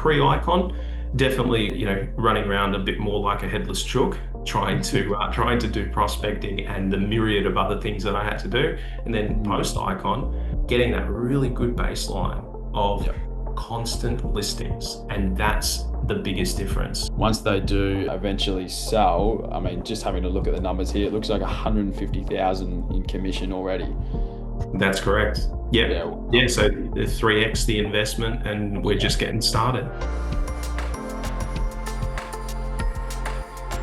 Pre-Icon, definitely, running around a bit more like a headless chook, trying to do prospecting and the myriad of other things that I had to do. And then post-Icon, getting that really good baseline of Yep. constant listings, and that's the biggest difference. Once they do eventually sell, I mean, just having a look at the numbers here, it looks like 150,000 in commission already. That's correct. Yeah. Yeah. Yeah. So the 3x the investment, and we're just getting started.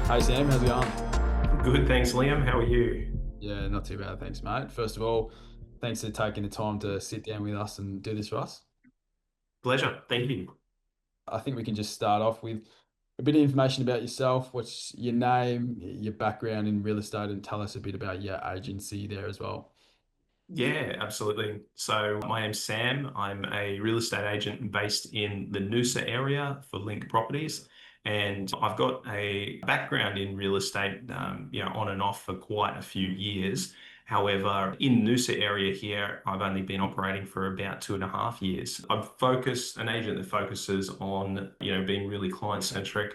Hey Sam, how's it going? Good. Thanks, Liam. How are you? Yeah, not too bad, thanks, mate. First of all, thanks for taking the time to sit down with us and do this for us. Pleasure. Thank you. I think we can just start off with a bit of information about yourself. What's your name, your background in real estate, and tell us a bit about your agency there as well. Yeah, absolutely. So my name's Sam. I'm a real estate agent based in the Noosa area for Link Properties. And I've got a background in real estate, on and off for quite a few years. However, in Noosa area here, I've only been operating for about 2.5 years. An agent that focuses on, being really client-centric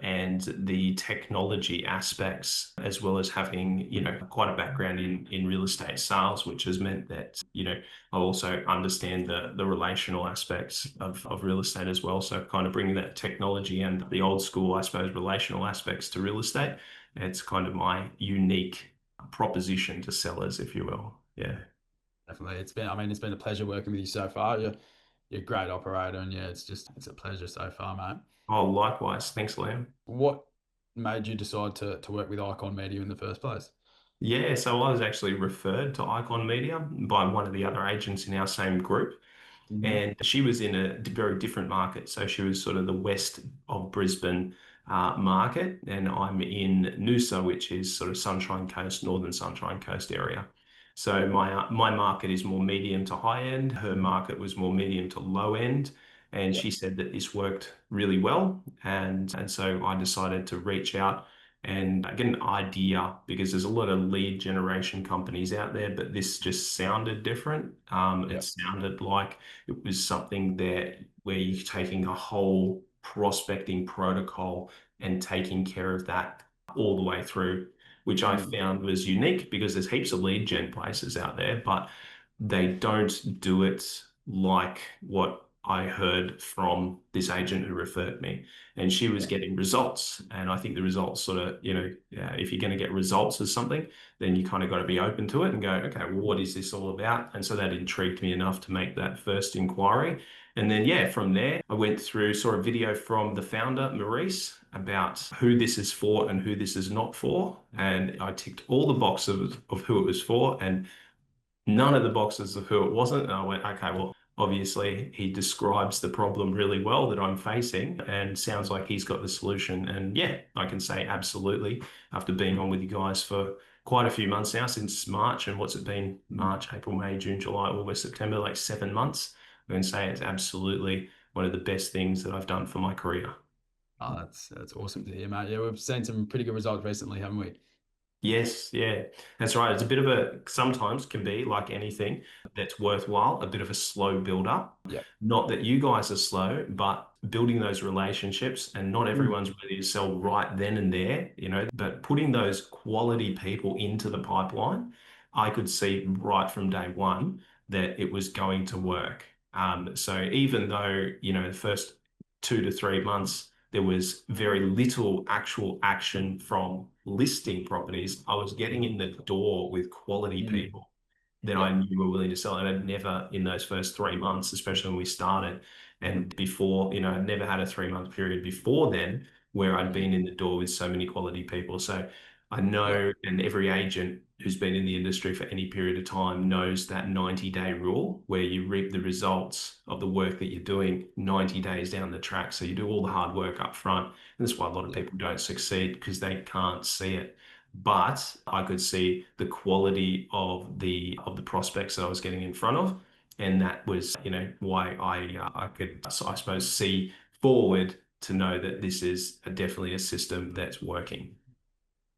and the technology aspects, as well as having, quite a background in real estate sales, which has meant that, I also understand the relational aspects of real estate as well. So kind of bringing that technology and the old school, I suppose, relational aspects to real estate. It's kind of my unique proposition to sellers, if you will. Yeah. Definitely, it's been a pleasure working with you so far. You're a great operator, and yeah, it's a pleasure so far, mate. Oh, likewise. Thanks, Liam. What made you decide to work with Icon Media in the first place? Yeah, so I was actually referred to Icon Media by one of the other agents in our same group. Hmm. And she was in a very different market. So she was sort of the west of Brisbane market, and I'm in Noosa, which is sort of Sunshine Coast, Northern Sunshine Coast area. So my market is more medium to high end. Her market was more medium to low end. And Yeah. she said that this worked really well. And so I decided to reach out and get an idea, because there's a lot of lead generation companies out there, but this just sounded different. It Yeah. sounded like it was something that where you're taking a whole prospecting protocol and taking care of that all the way through, which I Mm. found was unique, because there's heaps of lead gen places out there, but they don't do it like what I heard from this agent who referred me. And she was Yeah. getting results. And I think the results sort of, if you're going to get results as something, then you kind of got to be open to it and go, okay, well, what is this all about? And so that intrigued me enough to make that first inquiry. And then, yeah, from there, I went through, saw a video from the founder, Maurice, about who this is for and who this is not for. And I ticked all the boxes of who it was for and none of the boxes of who it wasn't. And I went, okay, well, obviously he describes the problem really well that I'm facing and sounds like he's got the solution. And yeah, I can say absolutely, after being on with you guys for quite a few months now, since March. And what's it been? March, April, May, June, July, August, September, like 7 months. I can say it's absolutely one of the best things that I've done for my career. Oh, that's awesome to hear, mate. Yeah, we've seen some pretty good results recently, haven't we? Yes, yeah, that's right. It's a bit of sometimes can be like anything that's worthwhile, a bit of a slow build up. Yeah. Not that you guys are slow, but building those relationships, and not Mm. everyone's ready to sell right then and there, but putting those quality people into the pipeline, I could see right from day one that it was going to work. So even though, the first 2 to 3 months, there was very little actual action from listing properties. I was getting in the door with quality Mm. people that Yeah. I knew were willing to sell. And I'd never, in those first 3 months, especially when we started, and before, I'd never had a 3 month period before then where I'd been in the door with so many quality people. So I Yeah. know, and every agent who's been in the industry for any period of time knows that 90-day rule, where you reap the results of the work that you're doing 90 days down the track. So you do all the hard work up front. And that's why a lot of Yeah. people don't succeed, because they can't see it. But I could see the quality of the prospects that I was getting in front of. And that was, why I could, so I suppose, see forward to know that this is definitely a system that's working.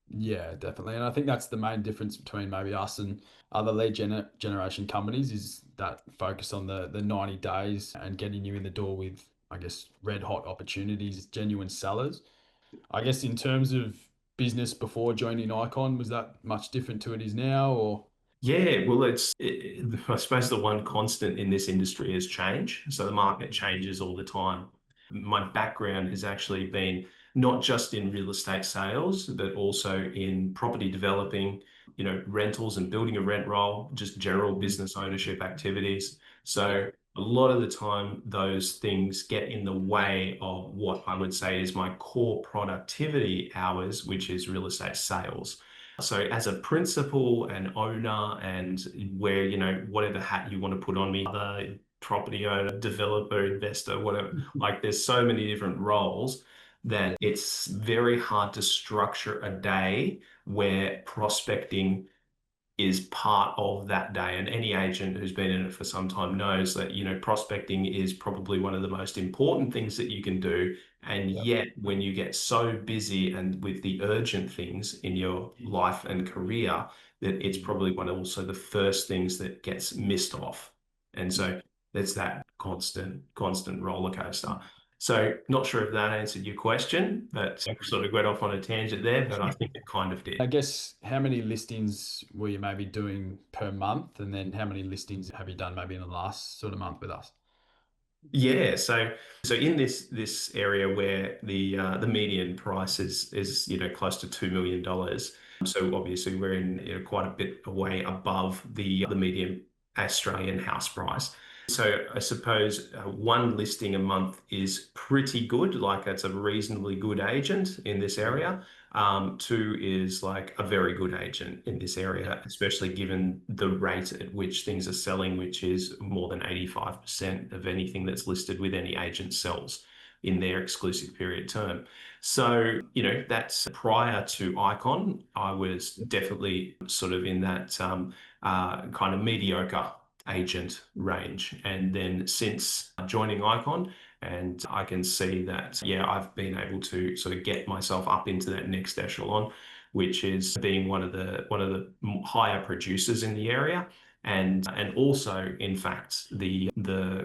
Yeah, definitely. And I think that's the main difference between maybe us and other generation companies is that focus on the 90 days and getting you in the door with, I guess, red hot opportunities, genuine sellers. I guess in terms of business before joining Icon, was that much different to it is now, or? Yeah, well, I suppose the one constant in this industry is change. So the market changes all the time. My background has actually been not just in real estate sales, but also in property developing, rentals and building a rent roll, just general Mhm. business ownership activities. Yeah. So a lot of the time, those things get in the way of what I would say is my core productivity hours, which is real estate sales. So as a principal and owner and where, whatever hat you want to put on me, other property owner, developer, investor, whatever, like there's so many different roles Yeah. that it's very hard to structure a day where prospecting is part of that day. And any agent who's been in it for some time knows that, prospecting is probably one of the most important things that you can do. And Yeah. yet, when you get so busy and with the urgent things in your life and career, that it's Mhm. probably one of also the first things that gets missed off. And Yeah. so there's that constant roller coaster. So not sure if that answered your question, but I sort of went off on a tangent there, but I think it kind of I did. guess how many listings were you maybe doing per month? And then how many listings have you done maybe in the last sort of month with us? Yeah, so in this area where the median price is close to $2 million, so obviously we're in quite a bit away above the median Australian house price. So I suppose one listing a month is pretty good, like it's a reasonably good agent in this area. Two is like a very good agent in this Yeah. area, especially given the rate at which things are selling, which is more than 85% of anything that's listed with any agent sells in their exclusive period term. So, that's prior to Icon. I was definitely sort of in that kind of mediocre agent range. And then since joining Icon, and I can see that, yeah, I've been able to sort of get myself up into that next echelon, which is being one of the higher producers in the area. And also, in fact, the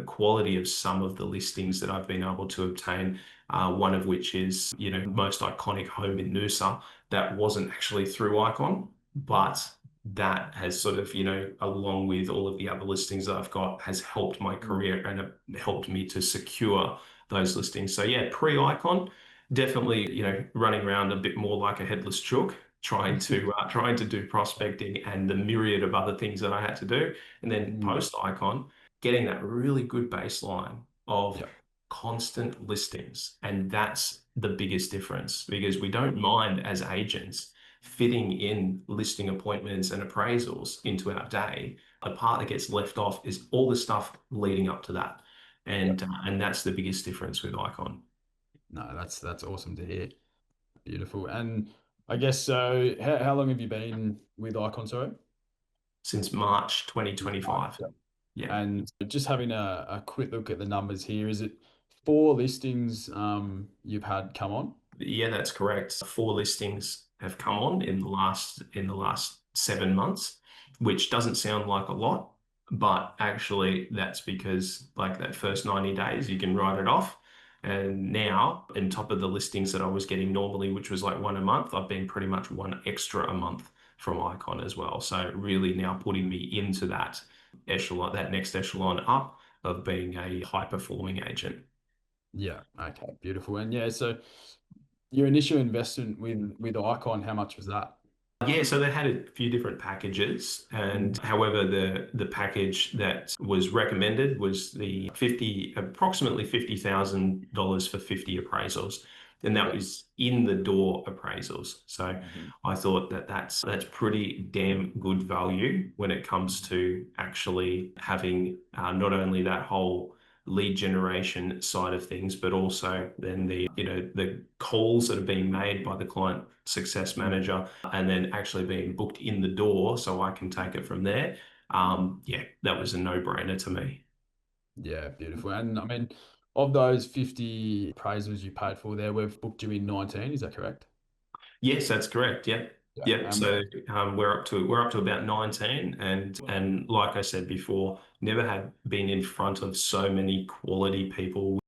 quality of some of the listings that I've been able to obtain, one of which is, most iconic home in Noosa, that wasn't actually through Icon, but that has sort of, along with all of the other listings that I've got, has helped my Mm. career and it helped me to secure those listings. So yeah, pre-Icon, definitely, running around a bit more like a headless chook, trying to do prospecting and the myriad of other things that I had to do. And then Mm. post-Icon, getting that really good baseline of Yeah. constant listings. And that's the biggest difference because we don't mind as agents fitting in listing appointments and appraisals into our day. The part that gets left off is all the stuff leading up to that. Yeah. And that's the biggest difference with Icon. No, that's awesome to hear. Beautiful. And I guess so. How long have you been with Icon, sorry? Since March 2025. Yeah. Yeah. And just having a quick look at the numbers here, is it four listings you've had come on? Yeah, that's correct. Four listings have come on in the last 7 months, which doesn't sound like a lot, but actually that's because like that first 90 days you can write it off. And now, on top of the listings that I was getting normally, which was like one a month, I've been pretty much one extra a month from Icon as well. So really now putting me into that echelon, that next echelon up of being a high performing agent. Yeah. Okay. Beautiful. And yeah, so your initial investment with Icon, how much was that? Yeah, so they had a few different packages, and Mm. however, the package that was recommended was the approximately $50,000 for 50 appraisals, and that Yeah. was in the door appraisals. So Mhm. I thought that that's pretty damn good value when it comes to actually having not only that whole lead generation side of things, but also then the calls that are being made by the client success manager and then actually being booked in the door so I can take it from there. Yeah, that was a no-brainer to me. Yeah, beautiful. And I mean, of those 50 appraisals you paid for there, we've booked you in 19, is that correct? Yes, that's correct. Yep. Yeah. Yep. So we're up to about 19 and like I said before, never had been in front of so many quality people